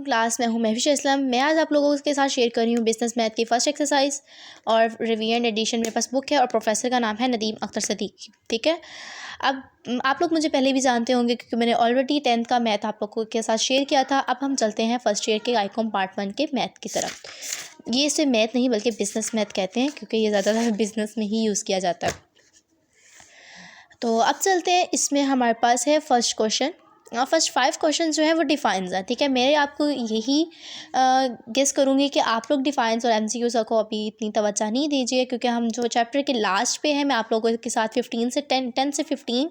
Class. मैं हूँ महविश इस्लाम। मैं आज आप लोगों के साथ शेयर कर रही हूँ बिज़नेस मैथ की फ़र्स्ट एक्सरसाइज और रिवीजन एडिशन मेरे पास बुक है और प्रोफेसर का नाम है नदीम अख्तर सदीक। ठीक है, अब आप लोग मुझे पहले भी जानते होंगे क्योंकि मैंने ऑलरेडी 10th का मैथ आप लोगों के साथ शेयर किया था। अब हम चलते हैं फर्स्ट ईयर के आईकॉम पार्ट 1 के मैथ की तरफ। ये इसे मैथ नहीं बल्कि बिज़नेस मैथ कहते हैं क्योंकि ये ज़्यादातर बिज़नेस में ही यूज़ किया जाता है। तो अब चलते हैं, इसमें हमारे पास है फर्स्ट क्वेश्चन। फर्स्ट 5 क्वेश्चन जो है वो डिफाइंस हैं। ठीक है, मैं आपको यही गेस करूँगी कि आप लोग डिफाइंस और एमसीक्यूज़ को अभी इतनी तवज्जो नहीं दीजिए क्योंकि हम जो चैप्टर के लास्ट पे हैं, मैं आप लोगों के साथ 10 से 15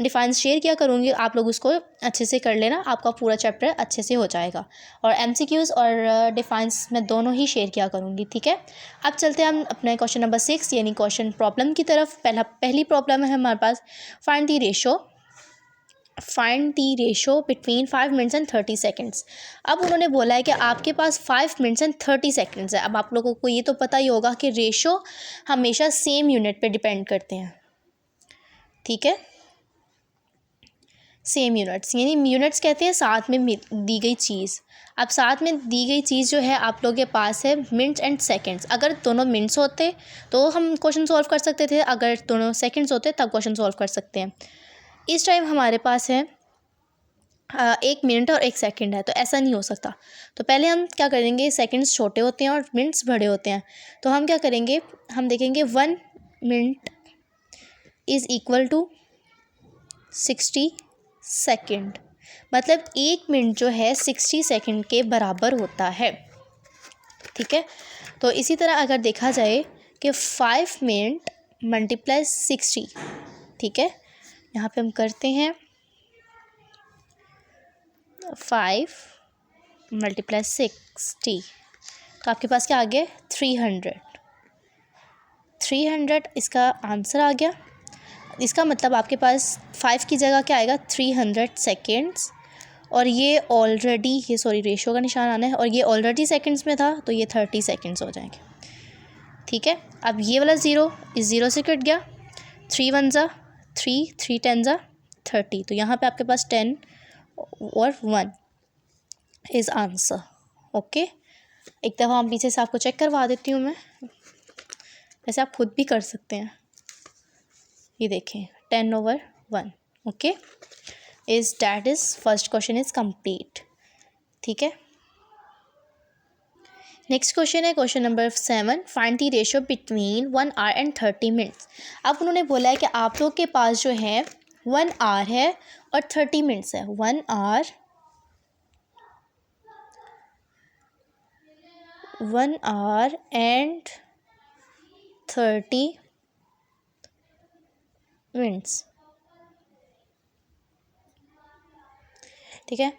डिफाइंस शेयर किया करूँगी। आप लोग उसको अच्छे से कर लेना, आपका पूरा चैप्टर अच्छे से हो जाएगा। और एमसीक्यूज़ और डिफाइंस मैं दोनों ही शेयर किया करूँगी। ठीक है, अब चलते हैं हम अपने क्वेश्चन नंबर 6 यानी क्वेश्चन प्रॉब्लम की तरफ। पहली प्रॉब्लम है हमारे पास, find the ratio between 5 minutes and 30 seconds. अब उन्होंने बोला है कि आपके पास 5 मिनट्स एंड 30 सेकेंड्स है। अब आप लोगों को ये तो पता ही होगा कि रेशो हमेशा सेम यूनिट पे डिपेंड करते हैं। ठीक है, सेम यूनिट्स यानी यूनिट्स कहते हैं साथ में दी गई चीज़। अब साथ में दी गई चीज़ जो है आप लोगों के पास है मिनट्स एंड सेकेंड्स। अगर दोनों मिनट्स होते तो हम क्वेश्चन सॉल्व कर सकते थे, अगर दोनों सेकेंड्स होते तब क्वेश्चन सॉल्व कर सकते हैं। इस टाइम हमारे पास है 1 मिनट और 1 सेकंड है, तो ऐसा नहीं हो सकता। तो पहले हम क्या करेंगे, सेकंड्स छोटे होते हैं और मिनट्स बड़े होते हैं। तो हम क्या करेंगे, हम देखेंगे 1 minute is equal to 60 second, मतलब 1 मिनट जो है 60 सेकंड के बराबर होता है। ठीक है, तो इसी तरह अगर देखा जाए कि 5 मिनट मल्टीप्लाई 60। ठीक है, यहाँ पे हम करते हैं 5 मल्टीप्लाई 60, तो आपके पास क्या आ गया, 300 इसका आंसर आ गया। इसका मतलब आपके पास 5 की जगह क्या आएगा, 300 सेकेंड्स, और ये ऑलरेडी रेशो का निशान आना है और ये ऑलरेडी सेकेंड्स में था तो ये 30 सेकेंड्स हो जाएंगे। ठीक है, अब ये वाला 0 इस 0 से कट गया, 3 1 ज़ा 3, 3 10 ज़ा 30, तो यहाँ पे आपके पास 10 और 1 इज़ आंसर। ओके, एक दफ़ा हम पीछे से आपको चेक करवा देती हूँ मैं, वैसे आप खुद भी कर सकते हैं। ये देखें 10/1। Okay, first question is complete. ठीक है, नेक्स्ट क्वेश्चन है question number 7, find the ratio between 1 our and 30 minutes. अब उन्होंने बोला है कि आप लोग के पास जो है 1 आवर है और 30 मिनट्स है। 1 आवर एंड 30 मिनट्स। ठीक है,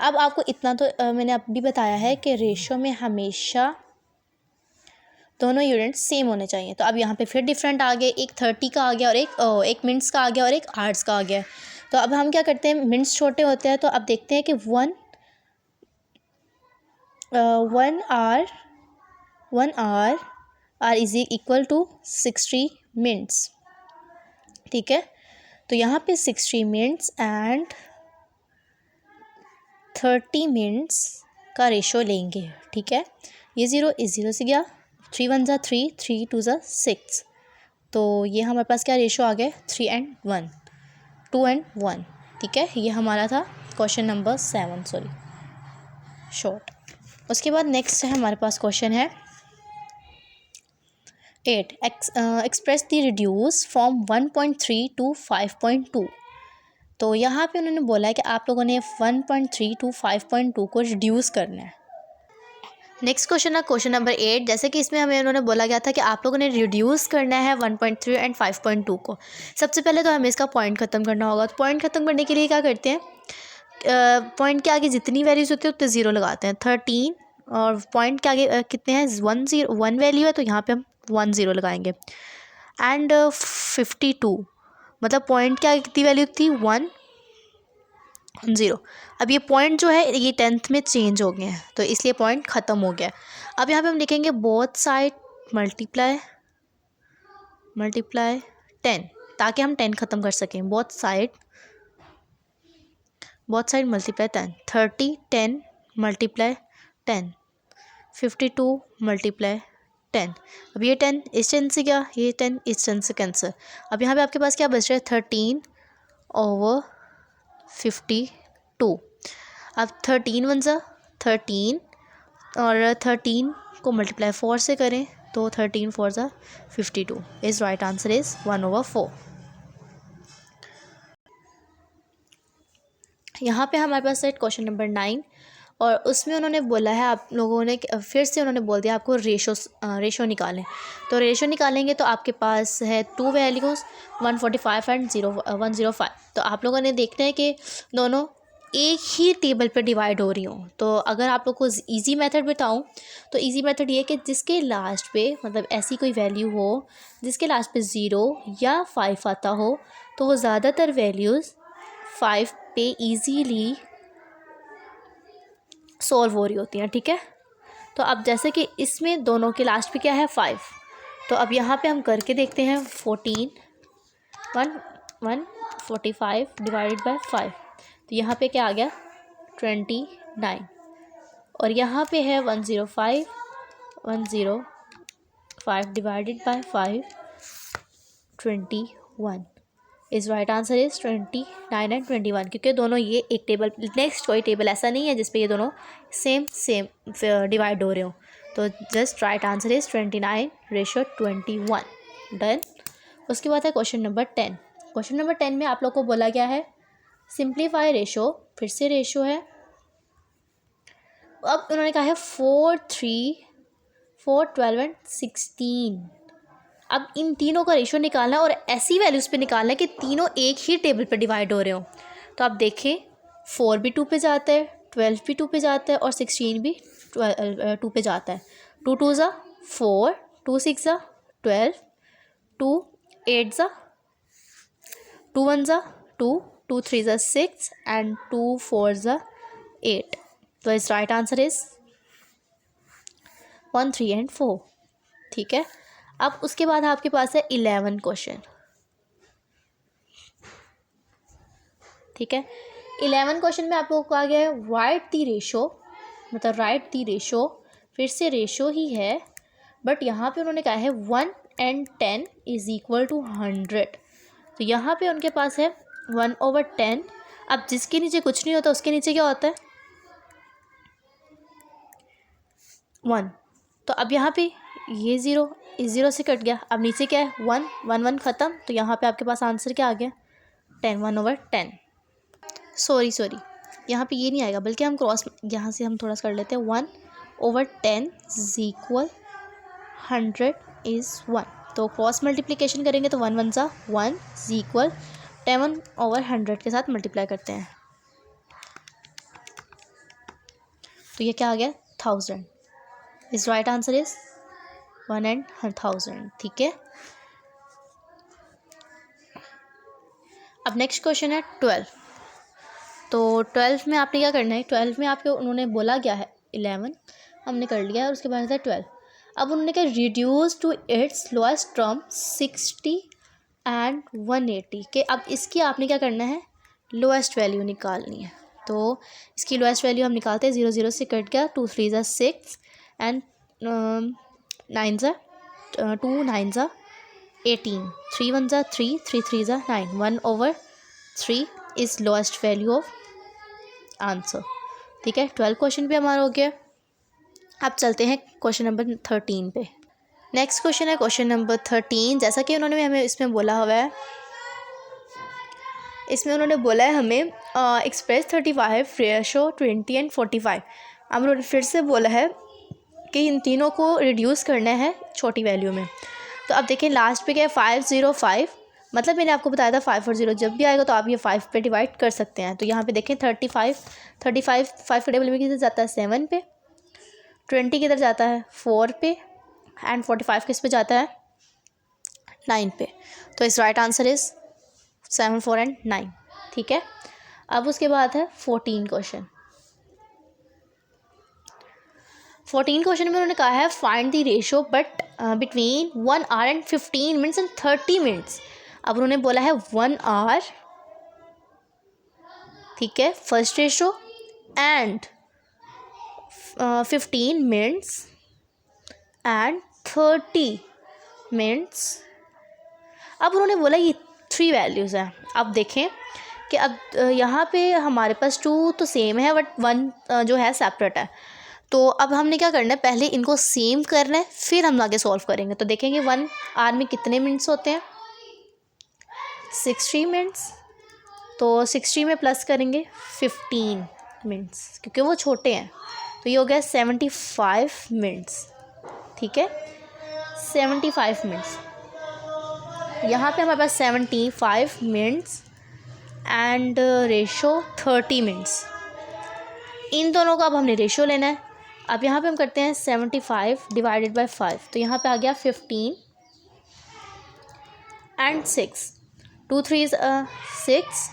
अब आपको इतना तो मैंने अभी बताया है कि रेशो में हमेशा दोनों यूनिट्स सेम होने चाहिए। तो अब यहाँ पे फिर डिफरेंट आ गए, एक 30 का आ गया और एक मिनट्स का आ गया और एक आवर्स का आ गया। तो अब हम क्या करते हैं, मिनट्स छोटे होते हैं, तो अब देखते हैं कि 1 hour is equal to 60 minutes. ठीक है, तो यहाँ पे 60 मिनट्स एंड 30 मिनट्स का रेशो लेंगे। ठीक है, ये 0 इस 0 से गया, 3 1 ज़ा 3, 3 2 ज़ा 6, तो ये हमारे पास क्या रेशो आ गया, 3 and 1, 2 and 1। ठीक है, ये हमारा था क्वेश्चन नंबर 7 शॉर्ट। उसके बाद नेक्स्ट है हमारे पास क्वेश्चन है 8, express the reduce from 1.3 to 5.2। तो यहाँ पे उन्होंने बोला है कि आप लोगों ने 1.3 to 5.2 को रिड्यूस करना है। नेक्स्ट क्वेश्चन है क्वेश्चन नंबर 8, जैसे कि इसमें हमें उन्होंने बोला गया था कि आप लोगों ने रिड्यूस करना है 1.3 एंड 5.2 को। सबसे पहले तो हमें इसका पॉइंट ख़त्म करना होगा। तो पॉइंट ख़त्म करने के लिए क्या करते हैं, पॉइंट के आगे जितनी वैल्यूज़ होती है उतने 0 लगाते हैं। 13 और पॉइंट के आगे कितने हैं, 1 वैल्यू है, तो यहाँ पे हम 1 0 लगाएंगे। एंड 52 मतलब पॉइंट के आगे कितनी वैल्यू थी, 1 0। अब ये पॉइंट जो है ये 10th में चेंज हो गए हैं, तो इसलिए पॉइंट ख़त्म हो गया। अब यहाँ पे हम लिखेंगे बोथ साइड मल्टीप्लाई 10, ताकि हम 10 ख़त्म कर सकें। Both side multiply 10, 30 10 multiply 10, 52 multiply 10। अब ये 10 इस 10 से क्या, ये 10 इस 10 से कैंसिल। अब यहाँ पे आपके पास क्या बच रहा है, 13/52। अब 13 1 ज़ा 13 और 13 को मल्टीप्लाई 4 से करें तो 13 4 ज़ा 52 इज़ राइट आंसर इज़ 1/4। यहाँ पे हमारे पास है क्वेश्चन नंबर 9 और उसमें उन्होंने बोला है, आप लोगों ने फिर से उन्होंने बोल दिया आपको रेशो निकालें। तो रेशो निकालेंगे तो आपके पास है 2 वैल्यूज़ 145 एंड 105। तो आप लोगों ने देखना है कि दोनों एक ही टेबल पे डिवाइड हो रही हूँ। तो अगर आप लोग को इजी मेथड बताऊँ तो इजी मेथड ये है कि जिसके लास्ट पे मतलब ऐसी कोई वैल्यू हो जिसके लास्ट पे 0 या 5 आता हो तो वो ज़्यादातर वैल्यूज़ 5 पे इजीली सॉल्व हो रही होती हैं, ठीक है। तो अब जैसे कि इसमें दोनों के लास्ट पे क्या है 5, तो अब यहाँ पे हम करके देखते हैं 145 डिवाइडेड बाय 5, तो यहाँ पे क्या आ गया 29 और यहाँ पे है 105 divided by 5 21 is right answer is 29 and 21, क्योंकि दोनों ये एक टेबल, नेक्स्ट कोई टेबल ऐसा नहीं है जिसपे ये दोनों सेम डिवाइड हो रहे हो। तो just right answer is 29/21 done. उसके बाद है क्वेश्चन नंबर 10। क्वेश्चन नंबर 10 में आप लोग को बोला गया है सिंप्लीफाई रेशो, फिर से रेशो है। अब उन्होंने कहा है 4 3 4 12 एंड 16। अब इन तीनों का रेशो निकालना है और ऐसी वैल्यूज़ पे निकालना है कि तीनों एक ही टेबल पे डिवाइड हो रहे हो। तो आप देखें 4 भी 2 पे जाता है, 12 भी 2 पे जाता है और 16 भी 2 पे जाता है। 2 2 ज़ा 4, 2 6 ज़ा 12, 2 8 ज़ा 2 1 ज़ा 2, 2 3 ज़ा 6 एंड 2 4 ज़ा 8। तो इस राइट आंसर इज़ 1 3 एंड 4, ठीक है। अब उसके बाद आपके पास है 11 क्वेश्चन, ठीक है। 11 क्वेश्चन में आप लोगों को आ गया है राइट द रेशो, मतलब राइट द रेशो, फिर से रेशो ही है बट यहाँ पे उन्होंने कहा है 1 and 10 इज़ इक्वल टू 100। तो यहाँ पे उनके पास है 1/10। अब जिसके नीचे कुछ नहीं होता उसके नीचे क्या होता है 1। तो अब यहाँ पे ये 0 इस 0 से कट गया, अब नीचे क्या है 1 1 1 ख़त्म। तो यहाँ पे आपके पास आंसर क्या आ गया 10 1/10। सॉरी यहाँ पे ये नहीं आएगा बल्कि हम क्रॉस यहाँ से हम थोड़ा सा कर लेते हैं 1/10 इज इक्वल 100 इज़ 1। तो क्रॉस मल्टीप्लिकेशन करेंगे तो 1 1 ज़ा 1 इज इक्वल 10/100 के साथ मल्टीप्लाई करते हैं तो ये क्या आ गया 1000 is right answer is 1 and 1000, ठीक है। अब नेक्स्ट क्वेश्चन है 12। तो 12 में आपने क्या करना है, 12 में आपके उन्होंने बोला गया है 11 हमने कर लिया और उसके बाद है 12। अब उन्होंने कहा reduce to its lowest term 60 and 180 के। अब इसकी आपने क्या करना है लोएस्ट वैल्यू निकालनी है। तो इसकी लोएस्ट वैल्यू हम निकालते हैं 0 0 से कट गया 2 3 ज़ा 6 एंड 9 ज़ा 2 9 ज़ा 18 3 1 ज़ा 3 3 3 ज़ा 9 1/3 is lowest value of answer, ठीक है। 12 क्वेश्चन पे हमारा हो गया। अब चलते हैं क्वेश्चन नंबर 13 पे। नेक्स्ट क्वेश्चन है क्वेश्चन नंबर 13। जैसा कि उन्होंने हमें इसमें बोला हुआ है, इसमें उन्होंने बोला है हमें एक्सप्रेस 35 रेशो 20 एंड 45। अब उन्होंने फिर से बोला है कि इन तीनों को रिड्यूस करना है छोटी वैल्यू में। तो अब देखें लास्ट पे क्या है 505, मतलब मैंने आपको बताया था 5 और 0 जब भी आएगा तो आप ये 5 पे डिवाइड कर सकते हैं। तो यहाँ पे देखें 35 5 के टेबल में किधर जाता है 7 पे, 20 किधर जाता है 4 पे एंड 45 किस पे जाता है 9 पे। तो इस राइट आंसर इज़ 7 4 एंड 9, ठीक है। अब उसके बाद है 14 क्वेश्चन। 14 क्वेश्चन में उन्होंने कहा है find the ratio but between 1 hour and 15 minutes and 30 minutes। अब उन्होंने बोला है 1 hour, ठीक है, first ratio and 15 minutes and 30 minutes. अब उन्होंने बोला ये 3 वैल्यूज़ हैं। अब देखें कि अब यहाँ पे हमारे पास 2 तो सेम है बट 1 जो है सेपरेट है। तो अब हमने क्या करना है, पहले इनको सेम करना है फिर हम आगे सॉल्व करेंगे। तो देखेंगे 1 आवर में कितने मिनट्स होते हैं, 60 मिनट्स। तो 60 में प्लस करेंगे 15 मिनट्स क्योंकि वो छोटे हैं, तो ये हो गया 75 मिनट्स। ठीक है, 75 मिनट्स। यहाँ पे हमारे पास 75 मिनट्स एंड रेशो 30 मिनट्स। इन दोनों का अब हमने रेशो लेना है। अब यहाँ पे हम करते हैं 75 डिवाइडेड बाय 5, तो यहाँ पे आ गया 15 एंड 6, 2 3 6,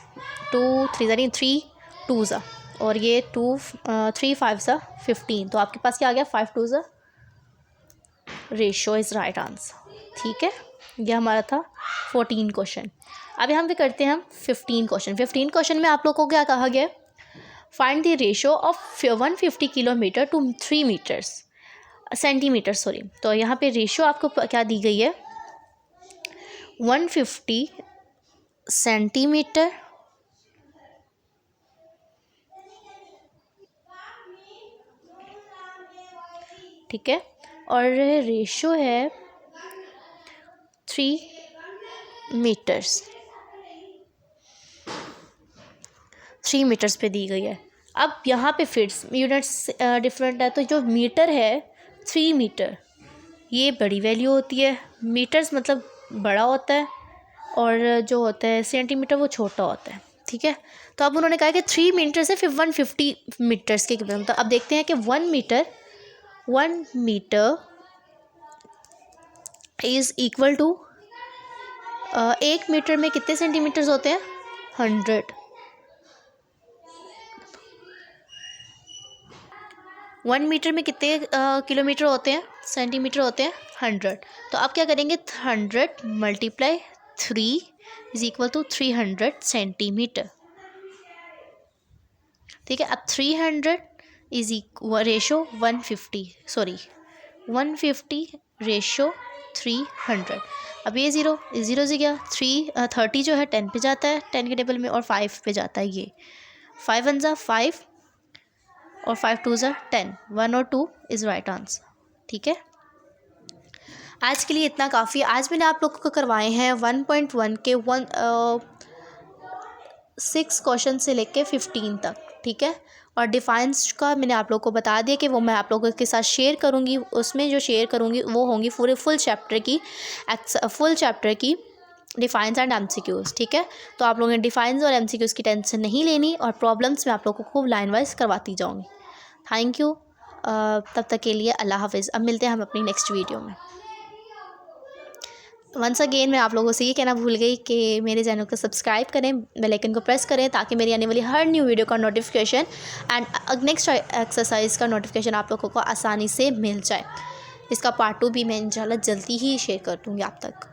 2 3 3 2 और ये 2 3 5 15। तो आपके पास क्या आ गया, 5 2 रेशो इज़ राइट आंसर। ठीक है, ये हमारा था 14 क्वेश्चन। अब यहाँ पे करते हैं हम 15 क्वेश्चन। 15 क्वेश्चन में आप लोगों को क्या कहा गया, find the ratio of 150 kilometre to 3 metres centimetre sorry. तो यहाँ पे रेशो आपको क्या दी गई है, 150 सेंटीमीटर ठीक है, और रेशो है 3 मीटर्स, 3 मीटर्स पे दी गई है। अब यहाँ पे फिट्स यूनिट्स डिफरेंट है, तो जो मीटर है 3 मीटर ये बड़ी वैल्यू होती है, मीटर्स मतलब बड़ा होता है और जो होता है सेंटीमीटर वो छोटा होता है। ठीक है, तो अब उन्होंने कहा कि 3 मीटर से फिर 150 मीटर्स के कितने। तो अब देखते हैं कि 1 metre is equal to 1 metre में कितने सेंटीमीटर्स होते हैं, 100। 1 मीटर में कितने किलोमीटर होते हैं, सेंटीमीटर होते हैं 100। तो आप क्या करेंगे, 100 multiply 3 is equal to 300 centimetre. ठीक है, अब 300 इज रेशो 150 रेशो 300। अब ये ज़ीरो से गया, 30 जो है 10 पे जाता है 10 के टेबल में, और 5 पे जाता है ये 5 1 ज़ा 5 और 5 2 ज़ा 10, 1 और 2 इज़ राइट आंसर। ठीक है, आज के लिए इतना काफ़ी। आज मैंने आप लोगों को करवाए हैं 1.1 के 6 क्वेश्चन से लेके 15 तक। ठीक है, और डिफाइंस का मैंने आप लोगों को बता दिया कि वो मैं आप लोगों के साथ शेयर करूँगी। उसमें जो शेयर करूँगी वो होंगी पूरे फुल चैप्टर की डिफाइंस एंड एमसीक्यूज़। ठीक है, तो आप लोगों ने डिफाइंस और एमसीक्यूज़ की टेंशन नहीं लेनी, और प्रॉब्लम्स मैं आप लोगों को खूब लाइन वाइज करवाती जाऊँगी। थैंक यू, तब तक के लिए अल्लाह हाफिज़। अब मिलते हैं हम अपनी नेक्स्ट वीडियो में। वंस अगेन मैं आप लोगों से ये कहना भूल गई कि मेरे चैनल को सब्सक्राइब करें, बेल आइकन को प्रेस करें, ताकि मेरी आने वाली हर न्यू वीडियो का नोटिफिकेशन एंड नेक्स्ट एक्सरसाइज का नोटिफिकेशन आप लोगों को आसानी से मिल जाए। इसका पार्ट 2 भी मैं इंशाल्लाह जल्दी ही शेयर कर दूँगी आप तक।